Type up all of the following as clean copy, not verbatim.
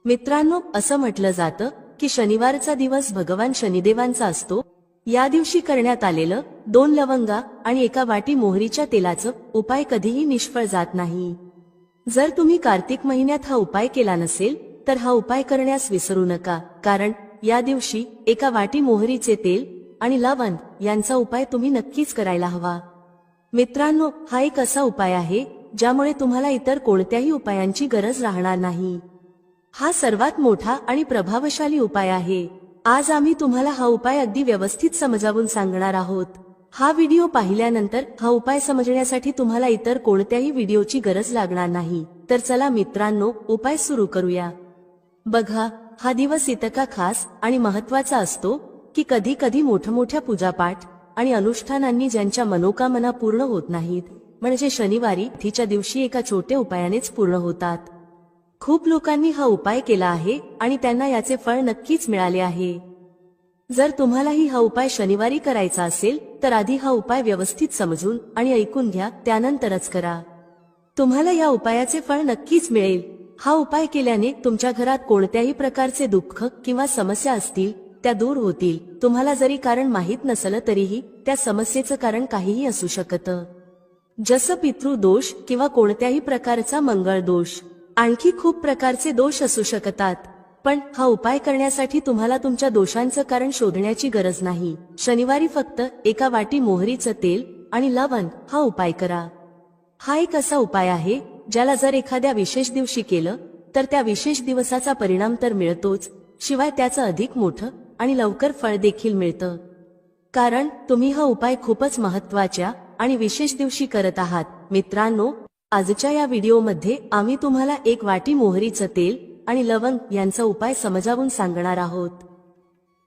मित्रांनो, असं म्हटलं जातं की शनिवारचा दिवस भगवान शनिदेवांचा असतो. या दिवशी करण्यात आलेलं 2 लवंगा आणि 1 वाटी मोहरीच्या तेलाचं उपाय कधीही निष्फळ जात नाही. जर तुम्ही कार्तिक महिन्यात हा उपाय केला नसेल तर हा उपाय करण्यास विसरू नका, कारण या दिवशी 1 वाटी मोहरीचे तेल आणि लवंग यांचा उपाय तुम्ही नक्कीच करायला हवा. मित्रांनो, हा एक असा उपाय आहे ज्यामुळे तुम्हाला इतर कोणत्याही उपायांची गरज राहणार नाही. हा सर्वात मोठा आणि प्रभावशाली उपाय आहे. आज आम्ही तुम्हाला हा उपाय अगदी व्यवस्थित समजावून सांगणार आहोत. हा व्हिडिओ पाहिल्यानंतर हा उपाय समजण्यासाठी तुम्हाला इतर कोणत्याही व्हिडिओची गरज लागणार नाही. तर चला मित्रांनो, उपाय सुरू करूया. बघा, हा दिवस इतका खास आणि महत्त्वाचा असतो की कधी कधी मोठमोठ्या पूजापाठ आणि अनुष्ठानांनी ज्यांच्या मनोकामना पूर्ण होत नाहीत, म्हणजे शनिवारी तिच्या दिवशी एका छोट्या उपायानेच पूर्ण होतात. खूप लोकांनी हा उपाय केला आहे आणि त्यांना याचे फळ नक्कीच मिळाले आहे. जर तुम्हालाही हा उपाय शनिवारी करायचा असेल तर आधी हा उपाय व्यवस्थित समजून आणि ऐकून घ्या, त्यानंतरच करा. तुम्हाला या उपायाचे फळ नक्कीच मिळेल. हा उपाय केल्याने तुमच्या घरात कोणत्याही प्रकारचे दुःख किंवा समस्या असतील त्या दूर होतील. तुम्हाला जरी कारण माहीत नसलं तरीही त्या समस्येचं कारण काहीही असू शकतं, जसं पितृदोष किंवा कोणत्याही प्रकारचा मंगळ दोष. आणखी खूप प्रकारचे दोष असू शकतात. पण हा उपाय करण्यासाठी तुम्हाला तुमच्या दोषांचं कारण शोधण्याची गरज नाही. शनिवारी फक्त 1 वाटी मोहरीचं तेल आणि लवंग हा उपाय करा. हा एक असा उपाय आहे ज्याला जर एखाद्या विशेष दिवशी केलं तर त्या विशेष दिवसाचा परिणाम तर मिळतोच, शिवाय त्याचं अधिक मोठं आणि लवकर फळ देखील मिळतं. कारण तुम्ही हा उपाय खूपच महत्त्वाच्या आणि विशेष दिवशी करत आहात. मित्रांनो, आजच्या या व्हिडिओमध्ये आम्ही तुम्हाला 1 वाटी मोहरीचं तेल आणि लवंग यांचा उपाय समजावून सांगणार आहोत.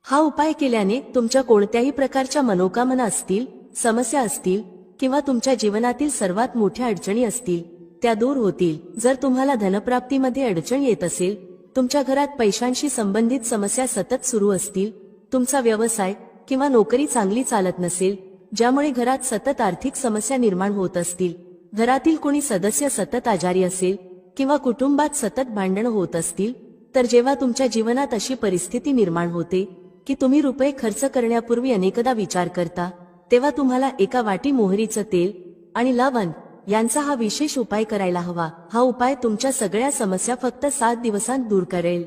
हा उपाय केल्याने तुमच्या कोणत्याही प्रकारच्या मनोकामना असतील, समस्या असतील किंवा तुमच्या जीवनातील सर्वात मोठ्या अडचणी असतील त्या दूर होतील. जर तुम्हाला धनप्राप्तीमध्ये अडचण येत असेल, तुमच्या घरात पैशांशी संबंधित समस्या सतत सुरू असतील, तुमचा व्यवसाय किंवा नोकरी चांगली चालत नसेल, ज्यामुळे घरात सतत आर्थिक समस्या निर्माण होत असतील, घरातील कोणी सदस्य सतत आजारी असेल किंवा कुटुंबात सतत भांडणं होत असतील, तर जेव्हा तुमच्या जीवनात अशी परिस्थिती निर्माण होते की तुम्ही रुपये खर्च करण्यापूर्वी अनेकदा विचार करता, तेव्हा तुम्हाला 1 वाटी मोहरीचं तेल आणि लवंग यांचा हा विशेष उपाय करायला हवा. हा उपाय तुमच्या सगळ्या समस्या फक्त 7 दिवसांत दूर करेल.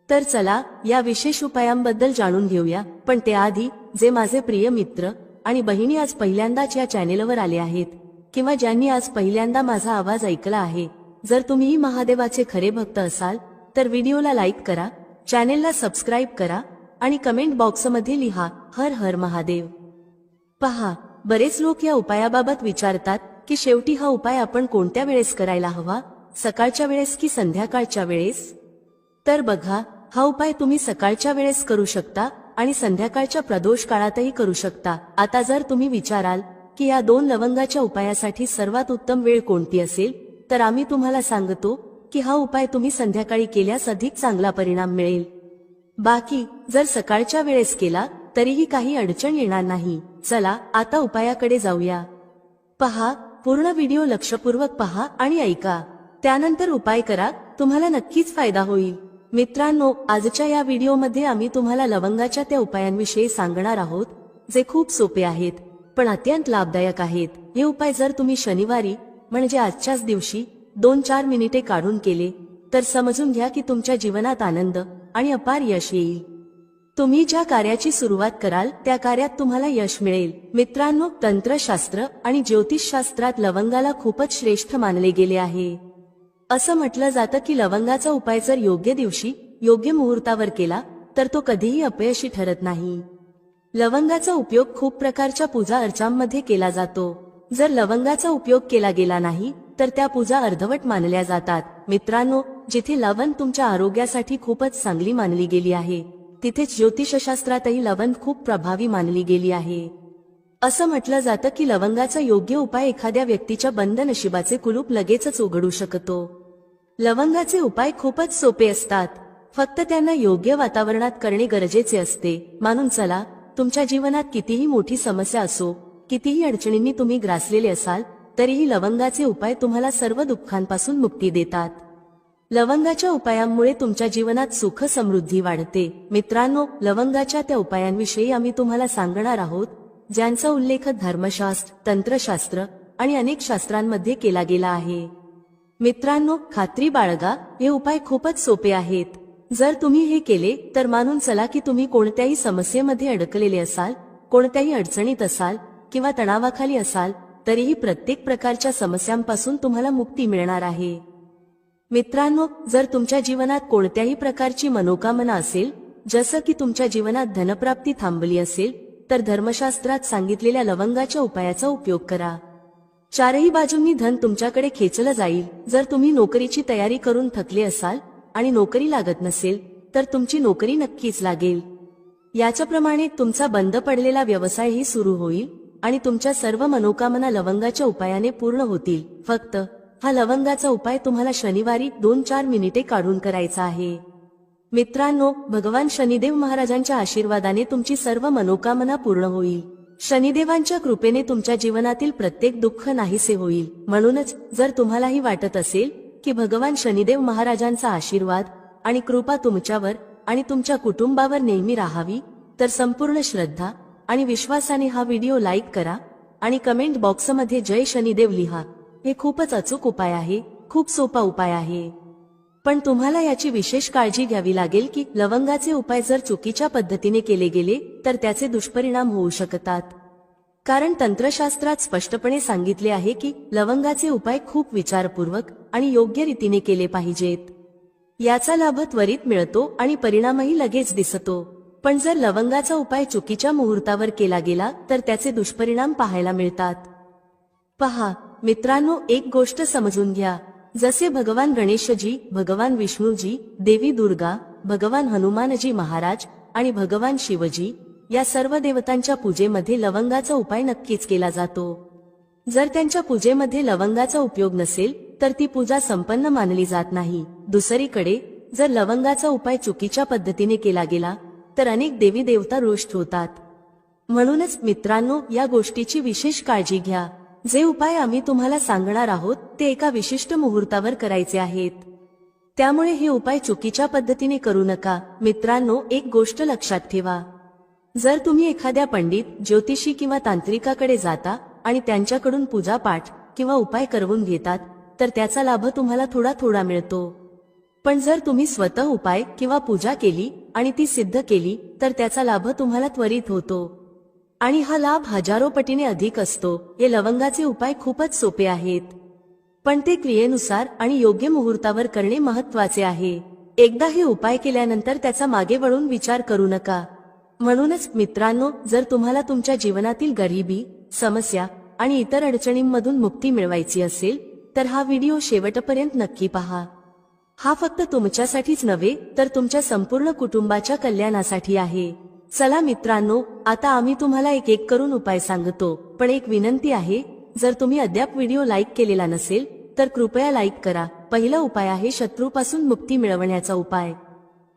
तर चला या विशेष उपायांबद्दल जाणून घेऊया. पण त्याआधी, जे माझे प्रिय मित्र आणि बहिणी आज पहिल्यांदाच या चॅनेलवर आले आहेत किंवा ज्यांनी आज पहिल्यांदा माझा आवाज ऐकला आहे, जर तुम्हीही महादेवाचे खरे भक्त असाल तर व्हिडिओला लाईक करा, चॅनेलला सबस्क्राईब करा आणि कमेंट बॉक्समध्ये लिहा हर हर महादेव. पहा, बरेच लोक या उपायाबाबत विचारतात की शेवटी हा उपाय आपण कोणत्या वेळेस करायला हवा, सकाळच्या वेळेस की संध्याकाळच्या वेळेस? तर बघा, हा उपाय तुम्ही सकाळच्या वेळेस करू शकता आणि संध्याकाळच्या प्रदोष काळातही करू शकता. आता जर तुम्ही विचाराल की या 2 लवंगाच्या उपायासाठी सर्वात उत्तम वेळ कोणती असेल, तर आम्ही तुम्हाला सांगतो की हा उपाय तुम्ही संध्याकाळी केल्यास अधिक चांगला परिणाम मिळेल. बाकी जर सकाळच्या वेळेस केला तरीही काही अडचण येणार नाही. चला आता उपायाकडे जाऊया. पहा, पूर्ण व्हिडिओ लक्षपूर्वक पहा आणि ऐका, त्यानंतर उपाय करा, तुम्हाला नक्कीच फायदा होईल. मित्रांनो, आजच्या या व्हिडिओमध्ये आम्ही तुम्हाला लवंगाच्या त्या उपायांविषयी सांगणार आहोत जे खूप सोपे आहेत पण अत्यंत लाभदायक आहेत. हे उपाय जर तुम्ही शनिवारी म्हणजे आजच्याच दिवशी 2-4 मिनिटे काढून केले तर समजून घ्या की तुमच्या जीवनात आनंद आणि अपार यश येईल. तुम्ही ज्या कार्याची सुरुवात कराल त्या कार्यात तुम्हाला यश मिळेल. मित्रांनो, तंत्रशास्त्र आणि ज्योतिषशास्त्रात लवंगाला खूपच श्रेष्ठ मानले गेले आहे. असं म्हटलं जातं की लवंगाचा उपाय जर योग्य दिवशी योग्य मुहूर्तावर केला तर तो कधीही अपयशी ठरत नाही. लवंगाचा उपयोग खूप प्रकारच्या पूजा अर्चांमध्ये केला जातो. जर लवंगाचा उपयोग केला गेला नाही तर त्या पूजा अर्धवट मानल्या जातात. मित्रांनो, जिथे लवंग तुमच्या आरोग्यासाठी खूपच चांगली मानली गेली आहे, तिथेच ज्योतिषशास्त्रातही लवंग खूप प्रभावी मानली गेली आहे. असं म्हटलं जातं की लवंगाचा योग्य उपाय एखाद्या व्यक्तीच्या बंद नशिबाचे कुलूप लगेचच उघडू शकतो. लवंगाचे उपाय खूपच सोपे असतात, फक्त त्यांना योग्य वातावरणात करणे गरजेचे असते. म्हणून चला, तुमच्या जीवनात कितीही मोठी समस्या असो, कितीही अडचणींनी तुम्ही ग्रासलेले असाल, तरीही लवंगाचे उपाय तुम्हाला सर्व दुःखांपासून मुक्ती देतात. लवंगाच्या उपायांमुळे तुमच्या जीवनात सुख समृद्धी वाढते. मित्रांनो, लवंगाच्या त्या उपायांविषयी आम्ही तुम्हाला सांगणार आहोत ज्यांचा उल्लेख धर्मशास्त्र, तंत्रशास्त्र आणि अनेक शास्त्रांमध्ये केला गेला आहे. मित्रांनो, खात्री बाळगा, हे उपाय खूपच सोपे आहेत. जर तुम्ही हे केले तर मानून चला की तुम्ही कोणत्याही समस्येमध्ये अडकलेले असाल, कोणत्याही अडचणीत असाल किंवा तणावाखाली असाल, तरीही प्रत्येक प्रकारच्या समस्यांपासून तुम्हाला मुक्ती मिळणार आहे. मित्रांनो, जर तुमच्या जीवनात कोणत्याही प्रकारची मनोकामना असेल, जसं की तुमच्या जीवनात धनप्राप्ती थांबली असेल, तर धर्मशास्त्रात सांगितलेल्या लवंगाच्या उपायाचा उपयोग करा. चारही बाजूंनी धन तुमच्याकडे खेचलं जाईल. जर तुम्ही नोकरीची तयारी करून थकले असाल आणि नोकरी लागत नसेल, तर तुमची नोकरी नक्कीच लागेल. याच्याप्रमाणे तुमचा बंद पडलेला व्यवसायही सुरू होईल आणि तुमच्या सर्व मनोकामना लवंगाच्या उपायाने पूर्ण होतील. फक्त हा लवंगाचा उपाय तुम्हाला शनिवारी 2-4 मिनिटे काढून करायचा आहे. मित्रांनो, भगवान शनिदेव महाराजांच्या आशीर्वादाने तुमची सर्व मनोकामना पूर्ण होईल. शनिदेवांच्या कृपेने तुमच्या जीवनातील प्रत्येक दुःख नाहीसे होईल. म्हणूनच जर तुम्हालाही वाटत असेल की भगवान शनिदेव महाराजांचा आशीर्वाद आणि कृपा तुमच्यावर आणि तुमच्या कुटुंबावर नेहमी राहावी, तर संपूर्ण श्रद्धा आणि विश्वासाने हा व्हिडिओ लाईक करा आणि कमेंट बॉक्समध्ये जय शनिदेव लिहा. हे खूपच अचूक उपाय आहे, खूप सोपा उपाय आहे. पण तुम्हाला याची विशेष काळजी घ्यावी लागेल की लवंगाचे उपाय जर चुकीच्या पद्धतीने केले गेले तर त्याचे दुष्परिणाम होऊ शकतात. कारण तंत्रशास्त्रात स्पष्टपणे सांगितले आहे की लवंगाचे उपाय खूप विचारपूर्वक आणि योग्य रीतीने केले पाहिजेत. याचा लाभ त्वरित मिळतो आणि परिणामही लगेच दिसतो. पण जर लवंगाचा उपाय चुकीच्या मुहूर्तावर केला गेला तर त्याचे दुष्परिणाम पाहायला मिळतात. पहा मित्रांनो, एक गोष्ट समजून घ्या. जसे भगवान गणेशजी, भगवान विष्णूजी, देवी दुर्गा, भगवान हनुमानजी महाराज आणि भगवान शिवजी या सर्व देवतांच्या पूजेमध्ये लवंगाचा उपाय नक्कीच केला जातो. जर त्यांच्या पूजेमध्ये लवंगाचा उपयोग नसेल तर ती पूजा संपन्न मानली जात नाही. दुसरीकडे जर लवंगाचा उपाय चुकीच्या पद्धतीने केला गेला तर अनेक देवी देवता रुष्ट होतात. म्हणूनच मित्रांनो, या गोष्टीची विशेष काळजी घ्या. जे उपाय आम्ही तुम्हाला सांगणार आहोत ते एका विशिष्ट मुहूर्तावर करायचे आहेत. त्यामुळे हे उपाय चुकीच्या पद्धतीने करू नका. मित्रांनो, एक गोष्ट लक्षात ठेवा. जर तुम्ही एखाद्या पंडित, ज्योतिषी किंवा तांत्रिकाकडे जाता आणि त्यांच्याकडून पूजापाठ किंवा उपाय करवून घेतात तर त्याचा लाभ तुम्हाला थोडा थोडा मिळतो. पण जर तुम्ही स्वतः उपाय किंवा पूजा केली आणि ती सिद्ध केली तर त्याचा लाभ तुम्हाला त्वरित होतो आणि हा लाभ हजारो पटीने अधिक असतो. हे लवंगाचे उपाय खूपच सोपे आहेत, पण ते क्रियेनुसार आणि योग्य मुहूर्तावर करणे महत्त्वाचे आहे. एकदा हे उपाय केल्यानंतर त्याचा मागे वळून विचार करू नका. म्हणूनच मित्रांनो, जर तुम्हाला तुमच्या जीवनातील गरिबी, समस्या आणि इतर अडचणींमधून मुक्ती मिळवायची असेल तर हा व्हिडिओ शेवटपर्यंत नक्की पहा. हा फक्त तुमच्यासाठीच नव्हे तर तुमच्या संपूर्ण कुटुंबाच्या कल्याणासाठी आहे. चला मित्रांनो, आता आम्ही तुम्हाला एक एक करून उपाय सांगतो. पण एक विनंती आहे, जर तुम्ही अद्याप व्हिडिओ लाईक केलेला नसेल तर कृपया लाईक करा. पहिला उपाय आहे शत्रूपासून मुक्ती मिळवण्याचा उपाय.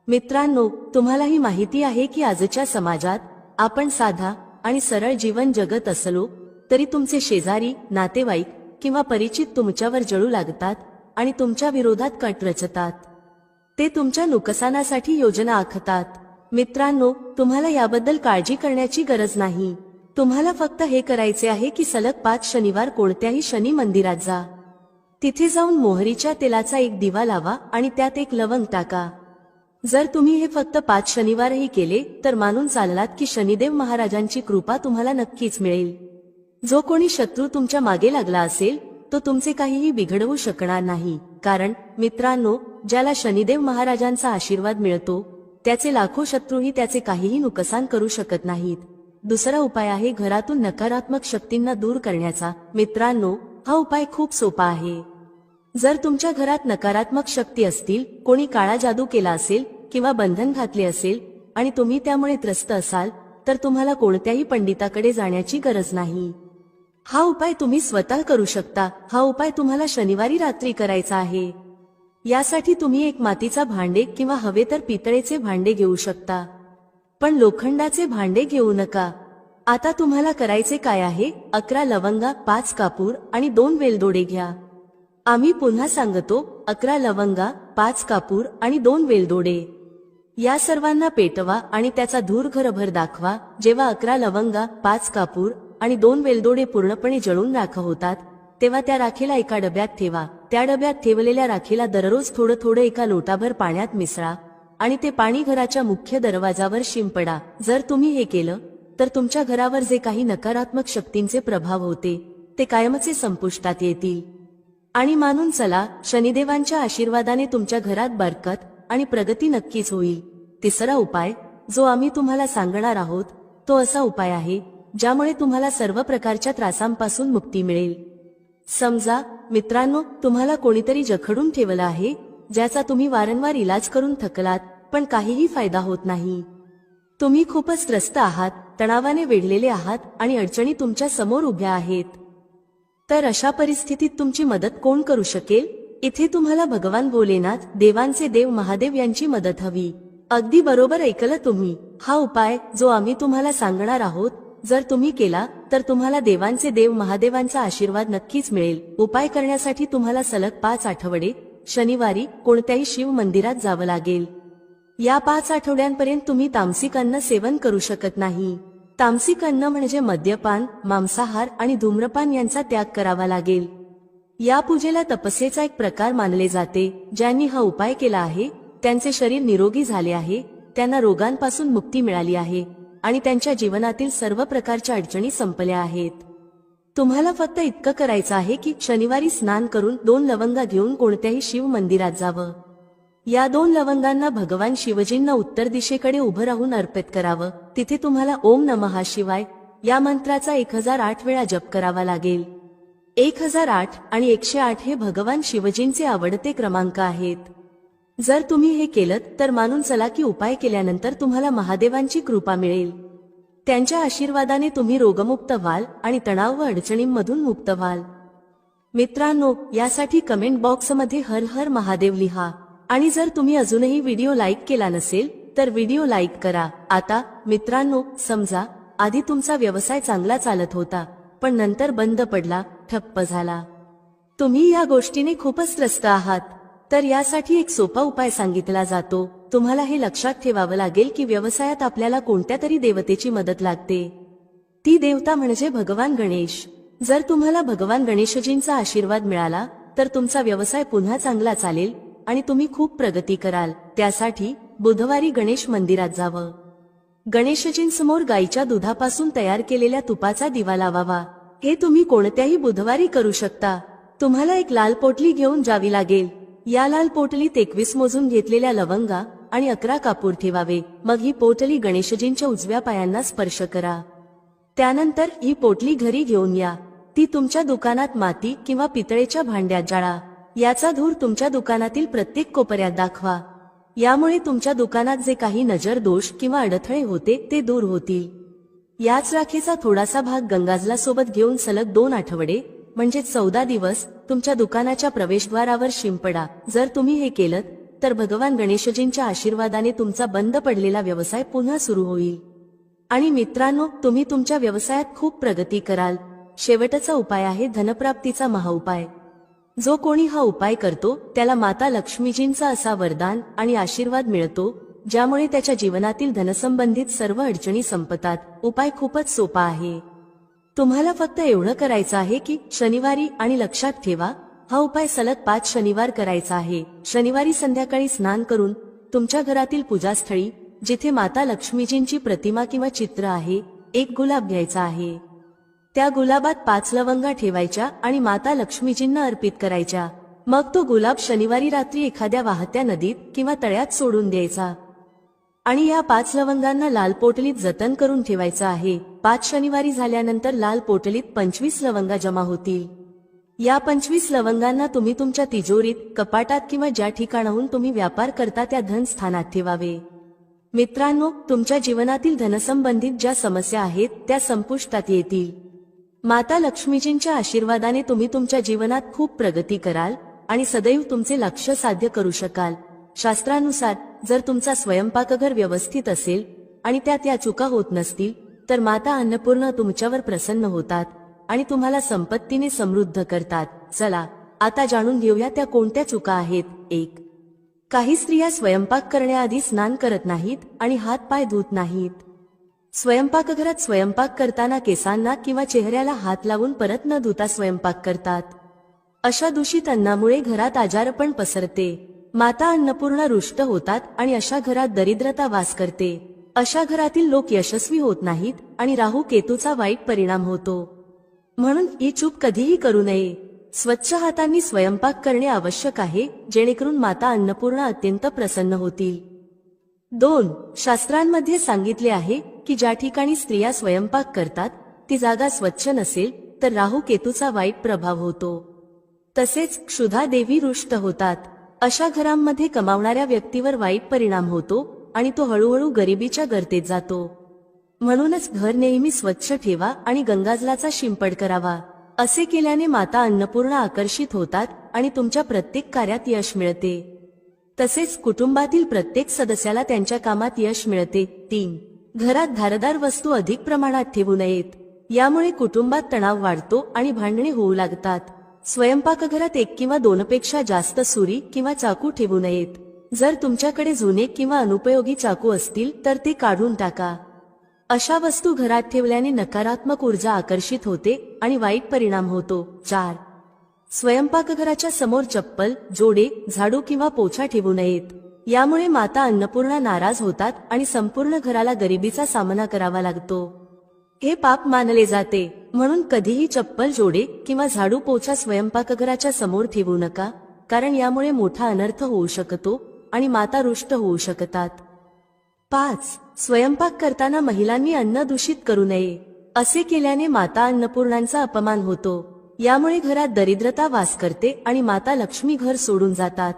मित्रांनो, तुम्हालाही माहिती आहे की आजच्या समाजात आपण साधा आणि सरळ जीवन जगत असलो तरी तुमचे शेजारी, नातेवाईक किंवा परिचित तुमच्यावर जळू लागतात आणि तुमच्या विरोधात कट रचतात. ते तुमच्या नुकसानासाठी योजना आखतात. मित्रांनो, तुम्हाला याबद्दल काळजी करण्याची गरज नाही. तुम्हाला फक्त हे करायचे आहे की सलग 5 शनिवार कोणत्याही शनी मंदिरात जा. तिथे जाऊन मोहरीच्या तेलाचा एक दिवा लावा आणि त्यात एक लवंग टाका. जर तुम्ही हे फक्त 5 शनिवारही केले तर मानून चाललात की शनिदेव महाराजांची कृपा तुम्हाला नक्कीच मिळेल. जो कोणी शत्रू तुमच्या मागे लागला असेल तो तुमचे काहीही बिघडवू शकणार नाही. कारण मित्रांनो, ज्याला शनिदेव महाराजांचा आशीर्वाद मिळतो त्याचे लाखो शत्रूही त्याचे काहीही नुकसान करू शकत नाहीत. दुसरा उपाय आहे घरातून नकारात्मक शक्तींना दूर करण्याचा. मित्रांनो, हा उपाय खूप सोपा आहे. जर तुमच्या घरात नकारात्मक शक्ती असतील, कोणी काळा जादू केला असेल किंवा बंधन घातले असेल आणि तुम्ही त्यामुळे त्रस्त असाल तर तुम्हाला कोणत्याही पंडिताकडे जाण्याची गरज नाही. हा उपाय तुम्ही स्वतः करू शकता. हा उपाय तुम्हाला शनिवारी रात्री करायचा आहे. यासाठी तुम्ही एक मातीचा भांडे किंवा हवे तर पितळेचे भांडे घेऊ शकता, पण लोखंडाचे भांडे घेऊ नका. आता तुम्हाला करायचे काय आहे? 11 लवंगा, 5 कापूर आणि 2 वेलदोडे घ्या. आम्ही पुन्हा सांगतो, 11 लवंगा, 5 कापूर आणि 2 वेलदोडे या सर्वांना पेटवा आणि त्याचा धूर घरभर दाखवा. जेव्हा 11 लवंगा, 5 कापूर आणि 2 वेलदोडे पूर्णपणे जळून राख होतात तेव्हा त्या राखेला एका डब्यात ठेवा. त्या डब्यात ठेवलेल्या राखेला दररोज थोडं थोडं एका लोटाभर पाण्यात मिसळा आणि ते पाणी घराच्या मुख्य दरवाजावर शिंपडा. जर तुम्ही हे केलं तर तुमच्या घरावर जे काही नकारात्मक शक्तींचे प्रभाव होते ते कायमचे संपुष्टात येतील. आणि मानून चला, शनिदेवांच्या आशीर्वादाने तुमच्या घरात बरकत आणि प्रगती नक्कीच होईल. तिसरा उपाय जो आम्ही तुम्हाला सांगणार आहोत तो असा उपाय आहे ज्यामुळे तुम्हाला सर्व प्रकारच्या त्रासांपासून मुक्ती मिळेल. समजा मित्रांनो, तुम्हाला कोणीतरी जखडून ठेवलं आहे ज्याचा तुम्ही वारंवार इलाज करून थकलात पण काहीही फायदा होत नाही. तुम्ही खूपच त्रस्त आहात, तणावाने वेढलेले आहात आणि अडचणी तुमच्या समोर उभ्या आहेत. तर अशा परिस्थितीत तुमची मदत कोण करू शकेल? इथे तुम्हाला भगवान भोलेनाथ, देवांचे देव महादेव यांची मदत हवी. अगदी बरोबर ऐकलं तुम्ही. हा उपाय जो आम्ही तुम्हाला सांगणार आहोत जर तुम्ही केला तर तुम्हाला देवांचे देव महादेवांचा आशीर्वाद नक्कीच मिळेल. उपाय करण्यासाठी तुम्हाला सलग 5 आठवडे शनिवारी कोणत्याही शिव मंदिरात जावं लागेल. या 5 आठवड्यांपर्यंत तुम्ही तामसिक अन्न सेवन करू शकत नाही. तामसिक अन्न म्हणजे मद्यपान, मांसाहार आणि धूम्रपान यांचा त्याग करावा लागेल. या पूजेला तपस्येचा एक प्रकार मानले जाते. ज्यांनी हा उपाय केला आहे त्यांचे शरीर निरोगी झाले आहे, त्यांना रोगांपासून मुक्ती मिळाली आहे आणि त्यांच्या जीवनातील सर्व प्रकारच्या अडचणी संपल्या आहेत. तुम्हाला फक्त इतकं करायचं आहे की शनिवारी स्नान करून 2 लवंगा घेऊन कोणत्याही शिव मंदिरात जावं. या 2 लवंगांना भगवान शिवजींना उत्तर दिशेकडे उभं राहून अर्पित करावं. तिथे तुम्हाला ओम नमः शिवाय या मंत्राचा 1008 वेळा जप करावा लागेल. 1008 आणि 108 हे भगवान शिवजींचे आवडते क्रमांक आहेत. जर तुम्ही हे केलं तर मानून चला की उपाय केल्यानंतर तुम्हाला महादेवांची कृपा मिळेल. त्यांच्या आशीर्वादाने तुम्ही रोगमुक्त व्हाल आणि तणाव व अडचणींमधून मुक्त व्हाल. मित्रांनो, यासाठी कमेंट बॉक्समध्ये हर हर महादेव लिहा आणि जर तुम्ही अजूनही व्हिडिओ लाईक केला नसेल तर व्हिडिओ लाईक करा. आता मित्रांनो, समजा आधी तुमचा व्यवसाय चांगला चालत होता पण नंतर बंद पडला, ठप्प झाला. तुम्ही या गोष्टीने खूपच त्रस्त आहात. तर यासाठी एक सोपा उपाय सांगितला जातो. तुम्हाला हे लक्षात ठेवावं लागेल की व्यवसायात आपल्याला कोणत्या तरी देवतेची मदत लागते. ती देवता म्हणजे भगवान गणेश. जर तुम्हाला भगवान गणेशजींचा आशीर्वाद मिळाला तर तुमचा व्यवसाय पुन्हा चांगला चालेल आणि तुम्ही खूप प्रगती कराल. त्यासाठी बुधवारी गणेश मंदिरात जावं. गणेशजींसमोर गाईच्या दुधापासून तयार केलेल्या तुपाचा दिवा लावावा. हे तुम्ही कोणत्याही बुधवारी करू शकता. तुम्हाला एक लाल पोटली घेऊन जावी लागेल. या लाल पोटलीत 21 मोजून घेतलेल्या लवंगा आणि 11 कापूर ठेवावे. मग ही पोटली गणेशजींच्या उजव्या पायांना स्पर्श करा. त्यानंतर ही पोटली घरी घेऊन या. ती तुमच्या दुकानात माती किंवा पितळेच्या भांड्यात जाळा. याचा धूर तुमच्या दुकानातील प्रत्येक कोपऱ्यात दाखवा. यामुळे तुमच्या दुकानात जे काही नजर दोष किंवा अडथळे होते ते दूर होतील. याच राखेचा थोडासा भाग गंगाजला सोबत घेऊन सलग 2 आठवडे म्हणजे 14 दिवस तुमच्या दुकानाच्या प्रवेशद्वारावर शिंपडा. जर तुम्ही हे केलं तर भगवान गणेशजींच्या आशीर्वादाने तुमचा बंद पडलेला व्यवसाय पुन्हा सुरू होईल. आणि मित्रांनो, तुम्ही तुमच्या व्यवसायात खूप प्रगती कराल. शेवटचा उपाय आहे धनप्राप्तीचा महाउपाय. जो कोणी हा उपाय करतो त्याला माता लक्ष्मीजींचा असा वरदान आणि आशीर्वाद मिळतो ज्यामुळे त्याच्या जीवनातील धनसंबंधित सर्व अडचणी संपतात. उपाय खूपच सोपा आहे. तुम्हाला फक्त एवढं करायचं आहे की शनिवारी, आणि लक्षात ठेवा हा उपाय सलग 5 शनिवार करायचा आहे. शनिवारी संध्याकाळी स्नान करून तुमच्या घरातील पूजास्थळी जिथे माता लक्ष्मीजींची प्रतिमा किंवा चित्र आहे, एक गुलाब घ्यायचा आहे. त्या गुलाबात 5 लवंगा ठेवायच्या आणि माता लक्ष्मीजींना अर्पित करायच्या. मग तो गुलाब शनिवारी रात्री एखाद्या वाहत्या नदीत किंवा तळ्यात सोडून द्यायचा. आणि या 5 लवंगांना लाल पोटलीत जतन करून ठेवायचं आहे. 5 शनिवारी झाल्यानंतर लाल पोटलीत 25 लवंगा जमा होतील. या 25 लवंगांना तुम्ही तुमच्या तिजोरीत, कपाटात किंवा ज्या ठिकाणाहून तुम्ही व्यापार करता त्या धन स्थानात ठेवावे. मित्रांनो, तुमच्या जीवनातील धनसंबंधित ज्या समस्या आहेत त्या संपुष्टात येतील. माता लक्ष्मीजींच्या आशीर्वादाने तुम्ही तुमच्या जीवनात खूप प्रगती कराल आणि सदैव तुमचे लक्ष्य साध्य करू शकाल. शास्त्रानुसार जर तुमचा स्वयंपाकघर व्यवस्थित असेल आणि त्यात या चुका होत नसतील तर माता अन्नपूर्णा तुमच्यावर प्रसन्न होतात आणि तुम्हाला संपत्तीने समृद्ध करतात. चला आता जाणून घेऊया त्या कोणत्या चुका आहेत. 1. काही स्त्रिया स्वयंपाक करण्याआधी स्नान करत नाहीत आणि हात पाय धुत नाहीत. स्वयंपाकघरात स्वयंपाक करताना केसांना किंवा चेहऱ्याला हात लावून परत न धुता स्वयंपाक करतात. अशा दूषित अन्नामुळे घरात आजारपण पसरते. माता अन्नपूर्णा रुष्ट होतात आणि अशा घरात दरिद्रता वास करते. अशा घरातील लोक यशस्वी होत नाहीत आणि राहू केतूचा वाईट परिणाम होतो. म्हणून ही चूक कधीही करू नये. स्वच्छ हातांनी स्वयंपाक करणे आवश्यक आहे, जेणेकरून माता अन्नपूर्णा अत्यंत प्रसन्न होतील. 2. शास्त्रांमध्ये सांगितले आहे की ज्या ठिकाणी स्त्रिया स्वयंपाक करतात ती जागा स्वच्छ नसेल तर राहू केतूचा वाईट प्रभाव होतो. तसेच क्षुधा देवी रुष्ट होतात. अशा घरांमध्ये कमावणाऱ्या व्यक्तीवर वाईट परिणाम होतो आणि तो हळूहळू गरिबीच्या गर्तेत जातो. म्हणूनच घर नेहमी स्वच्छ ठेवा आणि गंगाजलाचा शिंपड करावा. असे केल्याने माता अन्नपूर्णा आकर्षित होतात आणि तुमच्या प्रत्येक कार्यात यश मिळते. तसेच कुटुंबातील प्रत्येक सदस्याला त्यांच्या कामात यश मिळते. 3. घरात धारदार वस्तू अधिक प्रमाणात ठेवू नयेत. यामुळे कुटुंबात तणाव वाढतो आणि भांडणे होऊ लागतात. स्वयंपाकघरात 1 किंवा 2 पेक्षा जास्त सुरी किंवा चाकू ठेवू नयेत. जर तुमच्याकडे जुने किंवा अनुपयोगी चाकू असतील तर ते काढून टाका. अशा वस्तू घरात ठेवल्याने नकारात्मक ऊर्जा आकर्षित होते आणि वाईट परिणाम होतो. 4. स्वयंपाकघराच्या समोर चप्पल, जोडे, झाडू किंवा पोछा ठेवू नयेत. यामुळे माता अन्नपूर्णा नाराज होतात आणि संपूर्ण घराला गरिबीचा सामना करावा लागतो. हे पाप मानले जाते. म्हणून कधीही चप्पल, जोडे किंवा झाडू, पोछा स्वयंपाकघराच्या समोर ठेवू नका, कारण यामुळे मोठा अनर्थ होऊ शकतो आणि माता रुष्ट होऊ शकतात. 5. स्वयंपाक करताना महिलांनी अन्न दूषित करू नये. असे केल्याने माता अन्नपूर्णांचा अपमान होतो. यामुळे घरात दरिद्रता वास करते आणि माता लक्ष्मी घर सोडून जातात.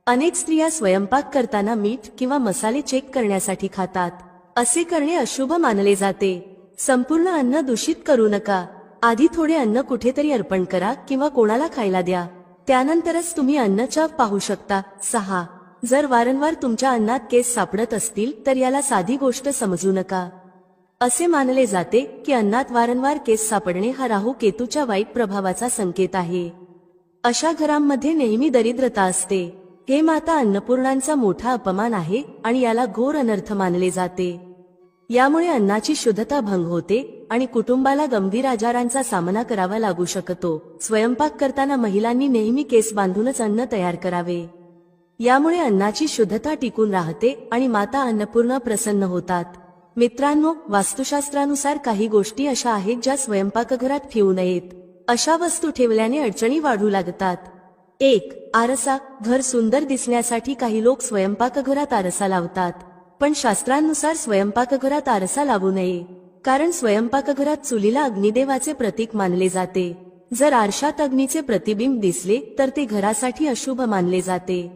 अनेक स्त्रिया स्वयंपाक करताना मीठ किंवा मसाले चेक करण्यासाठी खातात. असे करणे अशुभ मानले जाते. संपूर्ण अन्न दूषित करू नका. आधी थोडे अन्न कुठेतरी अर्पण करा किंवा कोणाला खायला द्या. त्यानंतरच तुम्ही अन्नच्या पाहू शकता. 6. जर वारंवार तुमच्या अन्नात केस सापडत असतील तर याला साधी गोष्ट समजू नका. असे मानले जाते की अन्नात वारंवार केस सापडणे हा राहू केतूच्या वाईट प्रभावाचा संकेत आहे. अशा घरांमध्ये नेहमी दरिद्रता असते. हे माता अन्नपूर्णांचा मोठा अपमान आहे आणि याला घोर अनर्थ मानले जाते. यामुळे अन्नाची शुद्धता भंग होते आणि कुटुंबाला गंभीर आजारांचा सामना करावा लागू शकतो. स्वयंपाक करताना महिलांनी नेहमी केस बांधूनच अन्न तयार करावे. यामुळे अन्नाची शुद्धता टिकून राहते आणि माता अन्नपूर्णा प्रसन्न होतात. मित्रांनो, वास्तुशास्त्रानुसार काही गोष्टी अशा आहेत ज्या स्वयंपाकघरात ठेवू नयेत. अशा वस्तू ठेवल्याने अडचणी वाढू लागतात. 1. आरसा. घर सुंदर दिसण्यासाठी काही लोक स्वयंपाकघरात आरसा लावतात. पण शास्त्रांनुसार स्वयंपाकघरात आरसा लावू नये, कारण स्वयंपाकघरात चुलीला अग्निदेवाचे प्रतीक मानले जाते. जर आरशात अग्नीचे प्रतिबिंब दिसले तर ते घरासाठी अशुभ मानले जाते.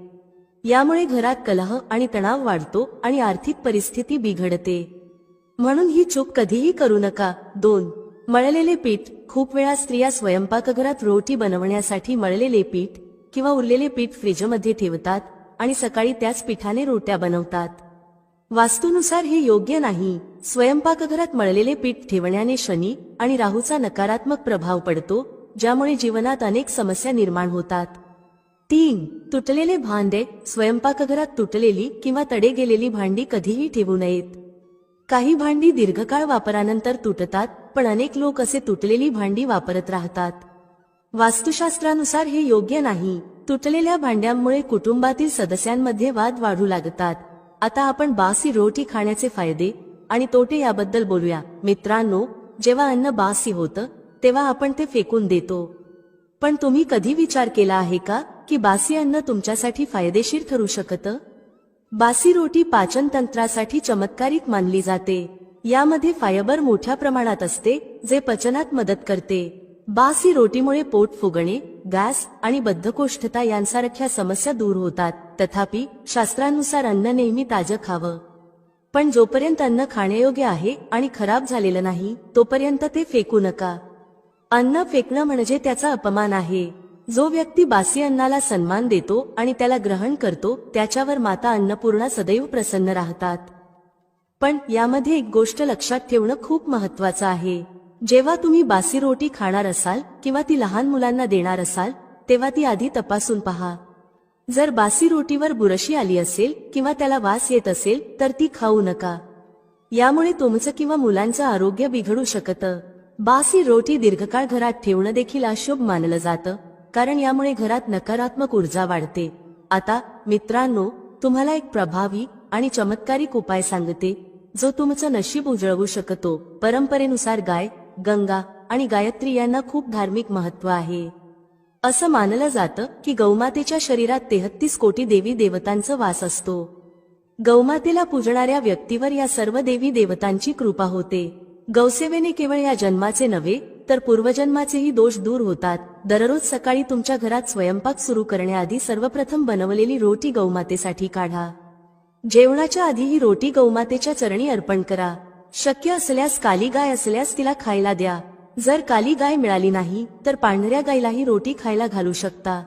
यामुळे घरात कलह आणि तणाव वाढतो आणि आर्थिक परिस्थिती बिघडते. म्हणून ही चूक कधीही करू नका. 2. मळलेले पीठ. खूप वेळा स्त्रिया स्वयंपाकघरात रोटी बनवण्यासाठी मळलेले पीठ किंवा उरलेले पीठ फ्रीजमध्ये ठेवतात आणि सकाळी त्याच पीठाने रोट्या बनवतात. वास्तूनुसार हे योग्य नाही. स्वयंपाकघरात मळलेले पीठ ठेवण्याने शनी आणि राहूचा नकारात्मक प्रभाव पडतो, ज्यामुळे जीवनात अनेक समस्या निर्माण होतात. 3. तुटलेले भांडे. स्वयंपाकघरात तुटलेली किंवा तडे गेलेली भांडी कधीही ठेवू नयेत. काही भांडी दीर्घकाळ वापरानंतर तुटतात, पण अनेक लोक असे तुटलेली भांडी वापरत राहतात. वास्तुशास्त्रानुसार हे योग्य नाही. तुटलेल्या भांड्यांमुळे कुटुंबातील सदस्यांमध्ये वाद वाढू लागतात. आता आपण बासी रोटी खाण्याचे फायदे आणि तोटे याबद्दल बोलूया. मित्रांनो, जेव्हा अन्न बासी होतं तेव्हा आपण ते फेकून देतो. पण तुम्ही कधी विचार केला आहे का की बासी अन्न तुमच्यासाठी फायदेशीर ठरू शकतं? बासी रोटी पाचन तंत्रासाठी चमत्कारिक मानली जाते. यामध्ये फायबर मोठ्या प्रमाणात असते, जे पचनात मदत करते. बासी रोटीमुळे पोट फुगणे, गॅस आणि बद्धकोष्ठता यांसारख्या समस्या दूर होतात. तथापि शास्त्रानुसार अन्न नेहमी ताजं खावं. पण जोपर्यंत अन्न खाण्यायोग्य आहे आणि खराब झालेलं नाही तोपर्यंत ते फेकू नका. अन्न फेकणं म्हणजे त्याचा अपमान आहे. जो व्यक्ती बासी अन्नाला सन्मान देतो आणि त्याला ग्रहण करतो त्याच्यावर माता अन्नपूर्णा सदैव प्रसन्न राहतात. पण यामध्ये एक गोष्ट लक्षात ठेवणं खूप महत्त्वाचं आहे. जेव्हा तुम्ही बासी रोटी खाणार असाल किंवा ती लहान मुलांना देणार असाल तेव्हा ती आधी तपासून पहा. जर बासी रोटीवर बुरशी आली असेल किंवा त्याला वास येत असेल तर ती खाऊ नका. यामुळे तुमचं किंवा मुलांचं आरोग्य बिघडू शकतं. बासी रोटी दीर्घकाळ घरात ठेवणं देखील अशुभ मानलं जातं, कारण यामुळे घरात नकारात्मक ऊर्जा वाढते. आता मित्रांनो, तुम्हाला एक प्रभावी आणि चमत्कारिक उपाय सांगते, जो तुमचं नशीब उजळवू शकतो. परंपरेनुसार गाय, गंगा आणि गायत्री यांना खूप धार्मिक महत्त्व आहे. असं मानलं जातं की गौमातेच्या शरीरात 33 कोटी देवी देवतांचा वास असतो. गौमातेला पूजणाऱ्या व्यक्तीवर या सर्व देवी देवतांची कृपा होते. गौसेवेने केवळ या जन्माचे नव्हे तर पूर्वजन्माचेही दोष दूर होतात. दररोज सकाळी तुमच्या घरात स्वयंपाक सुरू करण्याआधी सर्वप्रथम बनवलेली रोटी गौमातेसाठी काढा. जेवणाच्या आधी ही रोटी गौमातेच्या चरणी अर्पण करा. शक्य असल्यास काली गाय असल्यास तिला खायला द्या. जर काली गाय मिळाली नाही तर पांढऱ्या गायीलाही रोटी खायला घालू शकता.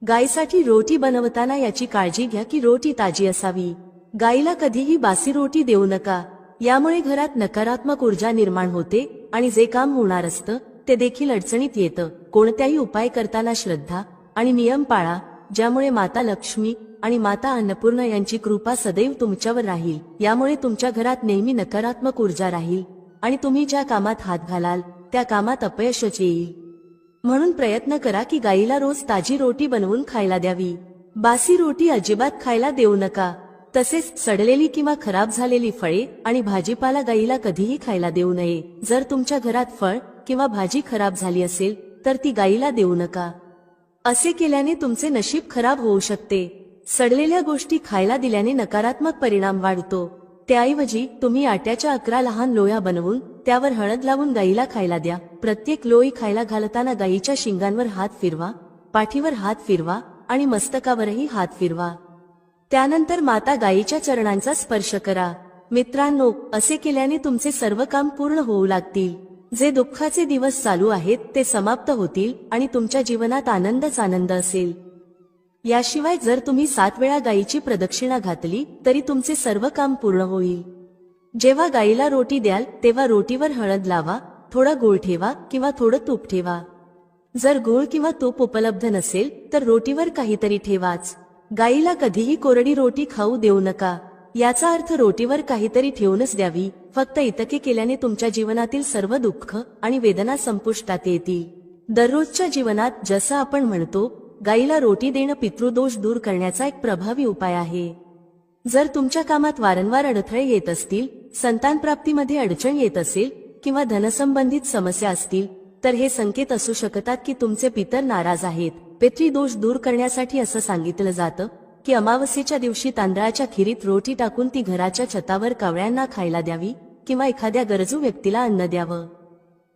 गायीसाठी रोटी बनवताना याची काळजी घ्या की रोटी ताजी असावी. गायीला कधीही बासी रोटी देऊ नका. यामुळे घरात नकारात्मक ऊर्जा निर्माण होते आणि जे काम होणार असतं ते देखील अडचणीत येतं. कोणत्याही उपाय करताना श्रद्धा आणि नियम पाळा, ज्यामुळे माता लक्ष्मी आणि माता अन्नपूर्णा यांची कृपा सदैव तुमच्यावर राहील. यामुळे तुमच्या घरात नेहमी नकारात्मक ऊर्जा राहील आणि तुम्ही ज्या कामात हात घालाल त्या कामात अपयशच येईल. म्हणून प्रयत्न करा की गायीला रोज ताजी रोटी बनवून खायला द्यावी. बासी रोटी अजिबात खायला देऊ नका. तसेच सडलेली किंवा खराब झालेली फळे आणि भाजीपाला गायीला कधीही खायला देऊ नये. जर तुमच्या घरात फळ किंवा भाजी खराब झाली असेल तर ती गायीला देऊ नका. असे केल्याने तुमचे नशीब खराब होऊ शकते. सडलेल्या गोष्टी खायला दिल्याने नकारात्मक परिणाम वाढतो. त्याऐवजी तुम्ही आट्याच्या 11 लहान लोया बनवून त्यावर हळद लावून गायीला खायला द्या. प्रत्येक लोई खायला घालताना गायीच्या शिंगांवर हात फिरवा, पाठीवर हात फिरवा आणि मस्तकावरही हात फिरवा. त्यानंतर माता गायीच्या चरणांचा स्पर्श करा. मित्रांनो, असे केल्याने तुमचे सर्व काम पूर्ण होऊ लागतील. जे दुःखाचे दिवस चालू आहेत ते समाप्त होतील आणि तुमच्या जीवनात आनंदच आनंद असेल. याशिवाय जर तुम्ही 7 वेळा गायीची प्रदक्षिणा घातली तरी तुमचे सर्व काम पूर्ण होईल. जेव्हा गायीला रोटी द्याल तेव्हा रोटीवर हळद लावा, थोडा गूळ ठेवा किंवा थोडं तूप ठेवा. जर गूळ किंवा तूप उपलब्ध नसेल तर रोटीवर काहीतरी ठेवाच. गायीला कधीही कोरडी रोटी खाऊ देऊ नका. याचा अर्थ रोटीवर काहीतरी ठेवूनच द्यावी. फक्त इतके केल्याने तुमच्या जीवनातील सर्व दुःख आणि वेदना संपुष्टात येतील. दररोजच्या जीवनात जसं आपण म्हणतो, गायीला रोटी देणं पितृदोष दूर करण्याचा एक प्रभावी उपाय आहे. जर तुमच्या कामात वारंवार अडथळे येत असतील, संतान प्राप्तीमध्ये अडचण येत असेल किंवा धनसंबंधित समस्या असतील तर हे संकेत असू शकतात की तुमचे पितर नाराज आहेत. पितृदोष दूर करण्यासाठी असं सांगितलं जातं की अमावस्येच्या दिवशी तांदळाच्या खिरीत रोटी टाकून ती घराच्या छतावर कावळ्यांना खायला द्यावी किंवा एखाद्या गरजू व्यक्तीला अन्न द्यावं.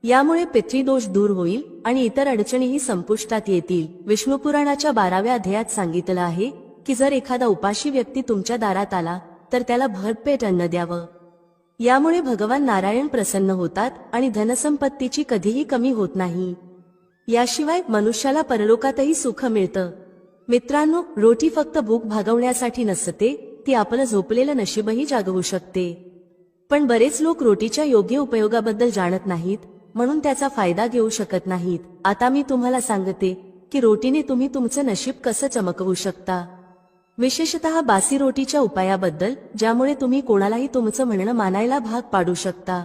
यामुळे पितृदोष दूर होईल आणि इतर अडचणीही संपुष्टात येतील. विष्णू पुराणाच्या 12व्या अध्यायात सांगितलं आहे की जर एखादा उपाशी व्यक्ती तुमच्या दारात आला तर त्याला भरपेट अन्न द्यावं. यामुळे भगवान नारायण प्रसन्न होतात आणि धनसंपत्तीची कधीही कमी होत नाही. याशिवाय मनुष्याला परलोकातही सुख मिळतं. मित्रांनो, रोटी फक्त भूक भागवण्यासाठी नसते, ती आपलं झोपलेलं नशीबही जागवू शकते. पण बरेच लोक रोटीच्या योग्य उपयोगाबद्दल जाणत नाहीत, म्हणून त्याचा फायदा घेऊ शकत नाहीत. आता मी तुम्हाला सांगते की रोटीने तुम्ही तुमचं नशीब कसं चमकवू शकता. विशेषतः बासी रोटीच्या उपायाबद्दल, ज्यामुळे तुम्ही कोणालाही तुमचं म्हणणं मानायला भाग पाडू शकता.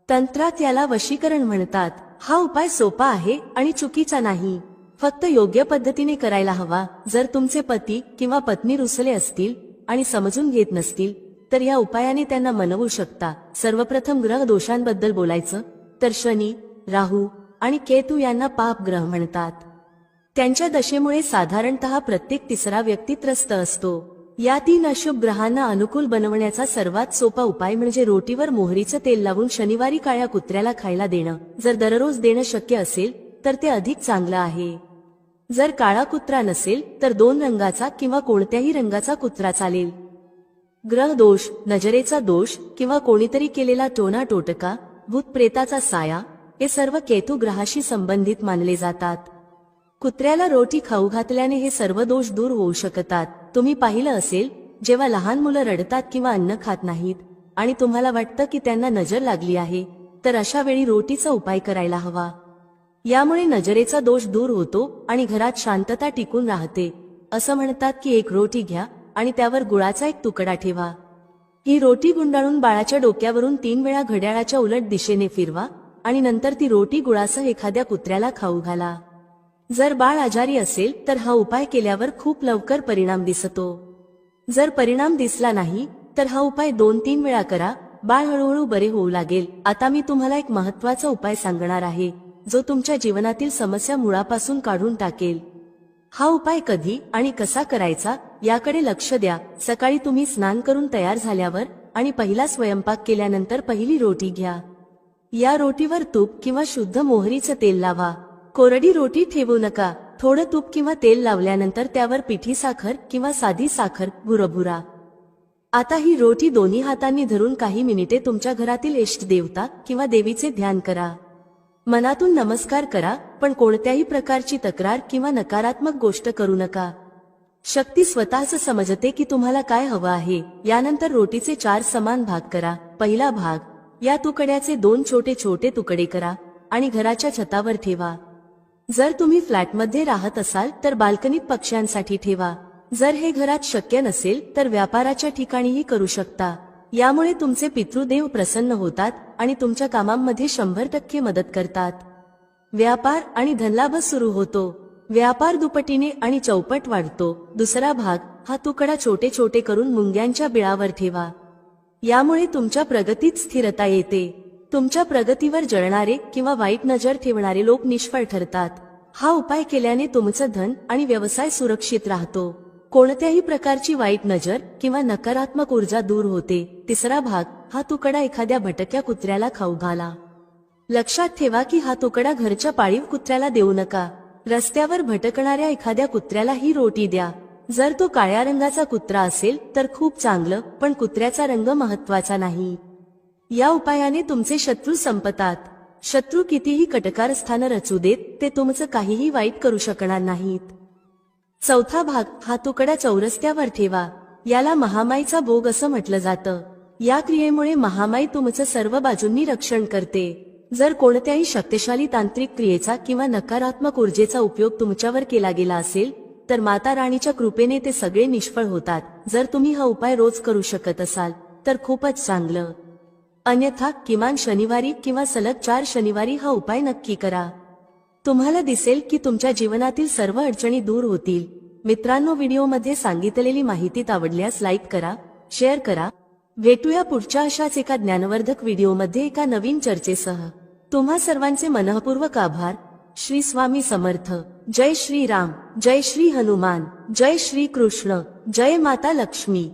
तंत्रात याला वशीकरण म्हणतात. हा उपाय सोपा आहे आणि चुकीचा नाही. फक्त योग्य पद्धतीने करायला हवा. जर तुमचे पती किंवा पत्नी रुसले असतील आणि समजून घेत नसतील तर या उपायाने त्यांना मनवू शकता. सर्वप्रथम ग्रह दोषांबद्दल बोलायचं तर शनी, राहू आणि केतू यांना पाप ग्रह म्हणतात. त्यांच्या दशेमुळे साधारणतः प्रत्येक 3रा व्यक्ती त्रस्त असतो. या 3 अशुभ ग्रहांना अनुकूल बनवण्याचा सर्वात सोपा उपाय म्हणजे रोटीवर मोहरीचं तेल लावून शनिवारी काळ्या कुत्र्याला खायला देणं. जर दररोज देणं शक्य असेल तर ते अधिक चांगलं आहे. जर काळा कुत्रा नसेल तर 2 रंगाचा किंवा कोणत्याही रंगाचा कुत्रा चालेल. ग्रह दोष, नजरेचा दोष किंवा कोणीतरी केलेला टोना टोटका, भूत प्रेताचा साया, हे सर्व केतू ग्रहाशी संबंधित मानले जातात. कुत्र्याला रोटी खाऊ घातल्याने हे सर्व दोष दूर होऊ शकतात. तुम्ही पाहिलं असेल, जेव्हा लहान मुलं रडतात किंवा अन्न खात नाहीत आणि तुम्हाला वाटतं की त्यांना नजर लागली आहे, तर अशा वेळी रोटीचा उपाय करायला हवा. यामुळे नजरेचा दोष दूर होतो आणि घरात शांतता टिकून राहते. असं म्हणतात की एक रोटी घ्या आणि त्यावर गुळाचा एक तुकडा ठेवा. ही रोटी गुंडाळून बाळाच्या डोक्यावरून 3 वेळा घड्याळाच्या उलट दिशेने फिरवा आणि नंतर ती रोटी गुळासह एखाद्या कुत्र्याला खाऊ घाला. जर बाळ आजारी असेल तर हा उपाय केल्यावर खूप लवकर परिणाम दिसतो. जर परिणाम दिसला नाही तर हा उपाय 2-3 वेळा करा. बाळ हळूहळू बरे होऊ लागेल. आता मी तुम्हाला एक महत्त्वाचा उपाय सांगणार आहे जो तुमच्या जीवनातील समस्या मुळापासून काढून टाकेल. हा उपाय कधी आणि कसा करायचा याकडे लक्ष द्या. सकाळी तुम्ही स्नान करून तयार झाल्यावर आणि पहिला स्वयंपाक केल्यानंतर पहिली रोटी घ्या. या रोटीवर तूप किंवा शुद्ध मोहरीचं तेल लावा. कोरडी रोटी ठेवू नका. थोडं तूप किंवा तेल लावल्यानंतर त्यावर पिठी साखर किंवा साधी साखर भुरभुरा. आता ही रोटी दोन्ही हातांनी धरून काही मिनिटे तुमच्या घरातील इष्ट देवता किंवा देवीचे ध्यान करा. मनातून नमस्कार करा, पण कोणत्याही प्रकारची तक्रार किंवा नकारात्मक गोष्ट करू नका. शक्ती स्वतःच समजते की तुम्हाला काय हवं आहे. यानंतर रोटीचे 4 समान भाग करा. पहिला भाग, या तुकड्याचे 2 छोटे छोटे तुकडे करा आणि घराच्या छतावर ठेवा. जर तुम्ही फ्लॅटमध्ये राहत असाल तर बाल्कनीत पक्ष्यांसाठी ठेवा. जर हे घरात शक्य नसेल तर व्यापाराच्या ठिकाणीही करू शकता. यामुळे तुमचे पितृदेव प्रसन्न होतात आणि तुमच्या कामांमध्ये 100% मदत करतात. व्यापार आणि धनलाभ सुरू होतो. व्यापार दुपटीने आणि चौपट वाढतो. दुसरा भाग, हा तुकडा छोटे छोटे करून मुंग्यांच्या बिळावर ठेवा. यामुळे तुमच्या प्रगतीत स्थिरता येते. तुमच्या प्रगतीवर जळणारे किंवा वाईट नजर ठेवणारे लोक निष्फळ ठरतात. हा उपाय केल्याने तुमचं धन आणि व्यवसाय सुरक्षित राहतो. कोणत्याही प्रकारची वाईट नजर किंवा नकारात्मक ऊर्जा दूर होते. तिसरा भाग, हा तुकडा एखाद्या भटक्या कुत्र्याला खाऊ घाला. लक्षात ठेवा की हा तुकडा घरच्या पाळीव कुत्र्याला देऊ नका. रस्त्यावर भटकणाऱ्या एखाद्या कुत्र्याला ही रोटी द्या. जर तो काळ्या रंगाचा कुत्रा असेल तर खूप चांगलं, पण कुत्र्याचा रंग महत्वाचा नाही. या उपायाने तुमचे शत्रू संपतात. शत्रू कितीही कटकारस्थान रचू देत, ते तुमचं काहीही वाईट करू शकणार नाहीत. चौथा भाग, हा तुकडा चौरस्त्यावर ठेवा. याला महामाईचा भोग असं म्हटलं जातं. या क्रियेमुळे महामाई तुमचं सर्व बाजूंनी रक्षण करते. जर कोणत्याही शक्तिशाली तांत्रिक क्रियेचा किंवा नकारात्मक ऊर्जेचा उपयोग तुमच्यावर केला गेला असेल तर माता राणीच्या कृपेने ते सगळे निष्फळ होतात. जर तुम्ही हा उपाय रोज करू शकत असाल तर खूपच चांगलं. अन्यथा किमान शनिवारी किंवा सलग 4 शनिवारी हा उपाय नक्की करा. तुम्हाला दिसेल की तुमच्या जीवनातील सर्व अडचणी दूर होतील. मित्रांनो, व्हिडिओमध्ये सांगितलेली माहिती आवडल्यास लाईक करा, शेअर करा. भेटूया पुढच्या अशाच एका ज्ञानवर्धक व्हिडिओमध्ये एका नवीन चर्चेसह. तुम्हा सर्वांचे मनःपूर्वक आभार. श्री स्वामी समर्थ. जय श्री राम, जय श्री हनुमान, जय श्री कृष्ण, जय माता लक्ष्मी.